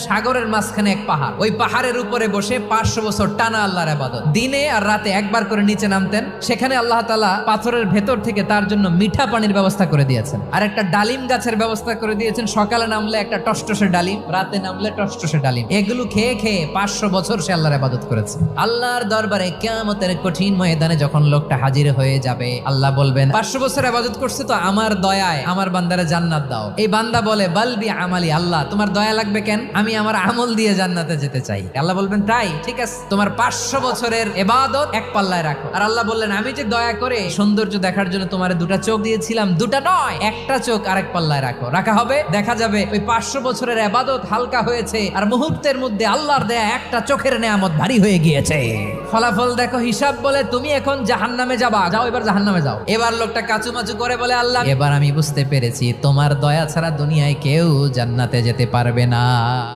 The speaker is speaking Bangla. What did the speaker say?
সাগরের মাঝখানে এক পাহাড়, ওই পাহাড়ের উপরে বসে 500 বছর টানা আল্লাহর ইবাদত। দিনে আর রাতে একবার করে নিচে নামতেন। সেখানে আল্লাহ তাআলা পাথরের ভেতর থেকে তার জন্য মিঠা পানির ব্যবস্থা করে দিয়েছেন, আর একটা ডালিম গাছের ব্যবস্থা করে দিয়েছেন। সকালে নামলে একটা টসটসে ডালিম, রাতে নামলে টসটসে ডালিম। এগুলো খেয়ে খেয়ে 500 বছর সে আল্লাহর ইবাদত করেছে। আল্লাহর দরবারে কিয়ামতের কঠিন ময়দানে যখন লোকটা হাজির হয়ে যাবে, আল্লাহ বলবেন 500 বছর ইবাদত করছে তো আমার দয়ায় আমার বান্দারে জান্নাত দাও। এই বান্দা বলে বালবি আমালি, আল্লাহ তোমার দয়া লাগবে কেন, আমি আমার আমল দিয়ে জান্নাতে যেতে চাই। আল্লাহ বলবেন তাই, ঠিক আছে, তোমার 500 বছরের ইবাদত এক পাল্লায় রাখো। আর আল্লাহ বললেন আমি যে দয়া করে সৌন্দর্য দেখার জন্য তোমার দুটা চোখ দিয়েছিলাম, দুটা নয় একটা চোখ আরেক পাল্লায় রাখো। রাখা হবে, দেখা যাবে ওই 500 বছরের ইবাদত হালকা হয়েছে, আর মুহূর্তের মধ্যে আল্লাহর দেয়া একটা চোখের নেয়ামত ভারী হয়ে গিয়েছে। ফলাফল দেখো, হিসাব বলে তুমি এখন জাহান্নামে যাবা, যাও এবার জাহান্নামে যাও। এবার লোকটা কাচুমাচু করে বলে আল্লাহ এবার আমি বুঝতে পেরেছি তোমার দয়া ছাড়া দুনিয়ায় কেউ জান্নাতে যেতে পারবে না।